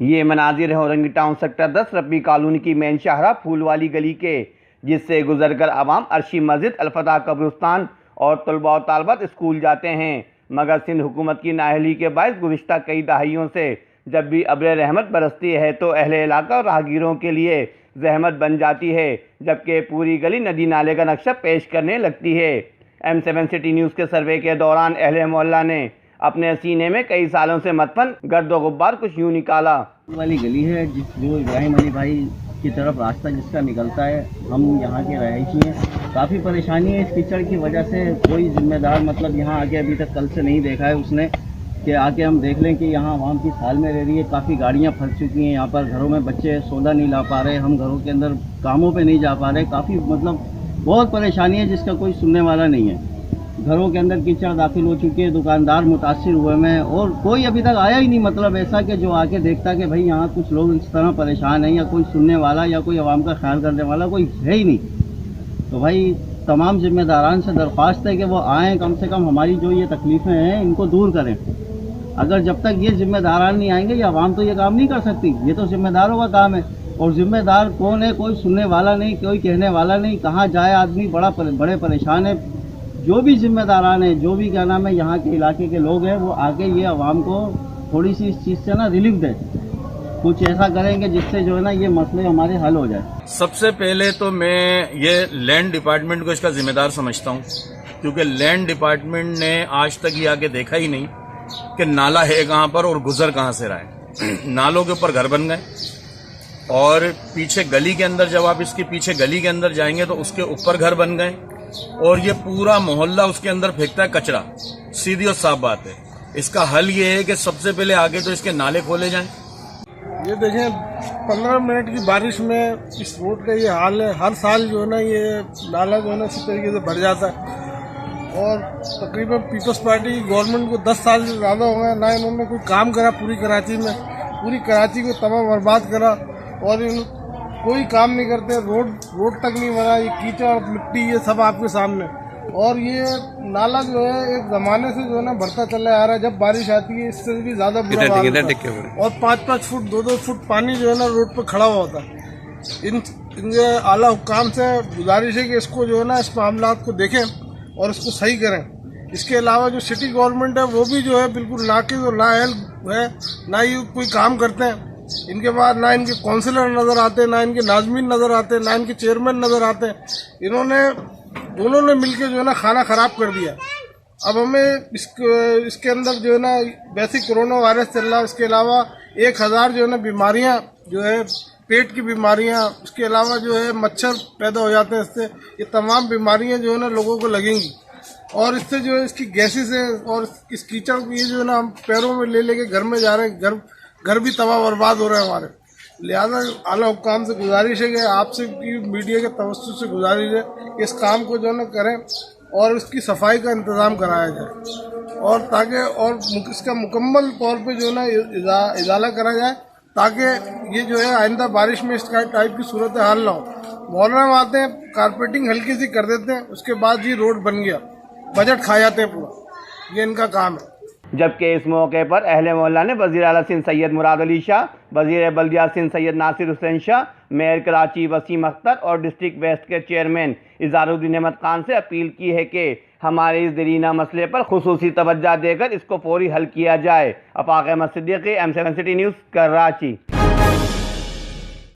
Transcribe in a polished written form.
ये मनाजिर है Orangi town sector 10 रब्बी colony की मेन शाहरा फूल वाली गली के, जिससे गुजरकर आवाम अर्शी मस्जिद, अलफता कब्रिस्तान और तलबा और तालबात स्कूल जाते हैं। मगर सिंध हुकूमत की नाअहली के बायस गुज़िश्ता कई दहाइयों से जब भी अब्र रहमत बरसती है तो अहले इलाका और राहगीरों के लिए जहमत बन जाती है, जबकि पूरी गली नदी नाले का नक्शा पेश करने लगती है। M7 सिटी न्यूज़ के सर्वे के दौरान अहले मोहल्ला ने अपने सीने में कई सालों से मदफन गर्द गुब्बार कुछ यूँ निकाला। वाली गली है जो इब्राहिम अली भाई की तरफ रास्ता जिसका निकलता है, हम यहाँ के रहायशी हैं। काफ़ी परेशानी है इस कीचड़ की वजह से। कोई जिम्मेदार मतलब यहाँ आके अभी तक कल से नहीं देखा है उसने कि आके हम देख लें कि यहाँ आवाम किस हाल में रह रही है। काफ़ी गाड़ियाँ फंस चुकी हैं यहाँ पर, घरों में बच्चे सौदा नहीं ला पा रहे, हम घरों के अंदर कामों पे नहीं जा पा रहे। काफ़ी मतलब बहुत परेशानी है जिसका कोई सुनने वाला नहीं है। घरों के अंदर कीचड़ दाखिल हो चुकी है, दुकानदार मुतासिर हुए हैं और कोई अभी तक आया ही नहीं, मतलब ऐसा कि जो आके देखता कि भाई यहाँ कुछ लोग इस तरह परेशान हैं या कोई सुनने वाला या कोई आवाम का ख्याल करने वाला कोई है ही नहीं। तो भाई तमाम जिम्मेदारान से दरख्वास्त है कि वो आएँ, कम से कम हमारी जो ये तकलीफ़ें हैं इनको दूर करें। अगर जब तक ये जिम्मेदारान नहीं आएंगे ये आवाम तो ये काम नहीं कर सकती, ये तो जिम्मेदारों का काम है। और जिम्मेदार कौन है? कोई सुनने वाला नहीं, कोई कहने वाला नहीं। कहाँ जाए आदमी, बड़े परेशान है। जो भी जिम्मेदारान है, जो भी क्या नाम है यहाँ के इलाके के लोग हैं, वो आके ये आवाम को थोड़ी सी इस चीज़ से ना रिलीफ दें, कुछ ऐसा करेंगे जिससे जो है ना ये मसले हमारे हल हो जाए। सबसे पहले तो मैं ये लैंड डिपार्टमेंट को इसका जिम्मेदार समझता हूँ, क्योंकि लैंड डिपार्टमेंट ने आज तक ये आके देखा ही नहीं कि नाला है कहाँ पर और गुजर कहाँ से रहा है। नालों के ऊपर घर बन गए और पीछे गली के अंदर, जब आप इसके पीछे गली के अंदर जाएंगे तो उसके ऊपर घर बन गए और ये पूरा मोहल्ला उसके अंदर फेंकता है कचरा। सीधी और साफ बात है। इसका हल ये है कि सबसे पहले आगे तो इसके नाले खोले जाएं। ये देखें 15 मिनट की बारिश में इस रोड का ये हाल है। हर साल जो है ना ये नाला जो है ना इसी तरीके से भर जाता है और तकरीबन पीपल्स पार्टी की गवर्नमेंट को 10 साल से ज़्यादा हो गए, ना इन्होंने कोई काम करा पूरी कराची में। पूरी कराची को तमाम बर्बाद करा और कोई काम नहीं करते। रोड तक नहीं बना। ये कीचड़ मिट्टी ये सब आपके सामने। और ये नाला जो है एक ज़माने से जो है ना बढ़ता चला आ रहा है। जब बारिश आती है इससे भी ज़्यादा बुरा हाल होता है और 5-5 फुट 2-2 फुट पानी जो है ना रोड पर खड़ा हुआ होता है। इनके आला हुक्काम से गुजारिश है कि इसको जो है ना इस मामला को देखें और इसको सही करें। इसके अलावा जो सिटी गवर्नमेंट है वो भी जो है बिल्कुल नाकिस और नाअहल है, ना ये कोई काम करते हैं। इनके बाद ना इनके काउंसलर नज़र आते, ना इनके नाजमीन नज़र आते, ना इनके चेयरमैन नज़र आते। इन्होंने दोनों ने मिलकर जो है ना खाना ख़राब कर दिया। अब हमें इसके अंदर जो है ना वैसे कोरोना वायरस चल रहा है, इसके अलावा 1000 जो है ना बीमारियां जो है पेट की बीमारियां, उसके अलावा जो है मच्छर पैदा हो जाते हैं इससे। ये तमाम बीमारियां जो है ना लोगों को लगेंगी और इससे जो है इसकी गैसेस है और इस कीचड़ को ये जो है ना हम पैरों में ले लेके घर में जा रहे हैं। घर भी तबाह बर्बाद हो रहे हैं हमारे। लिहाजा आला हुक्काम से गुजारिश है कि आपसे मीडिया के तवज्जुह से गुजारिश है कि इस काम को जो है ना करें और इसकी सफाई का इंतज़ाम कराया जाए और ताकि और इसका मुकम्मल तौर पे जो है ना इजाला करा जाए, ताकि ये जो है आइंदा बारिश में इस टाइप की सूरत हाल ना हो। मोहल्ला में आते हैं, कारपेटिंग हल्की सी कर देते हैं, उसके बाद ये रोड बन गया, बजट खा जाते हैं पूरा। ये इनका काम है। जबकि इस मौके पर अहले मोहल्ला ने वज़ीर आला सिंध सैयद मुराद अली शाह, वज़ीर बल्दियात सिंध सैयद नासिर हुसैन शाह, मेयर कराची वसीम अख्तर और डिस्ट्रिक्ट वेस्ट के चेयरमैन इज़हारुद्दीन अहमद खान से अपील की है कि हमारे इस दरीना मसले पर खुसूसी तवज्जो देकर इसको फौरी हल किया जाए। Afaq Ahmed Siddiqui, M7 city news, Karachi.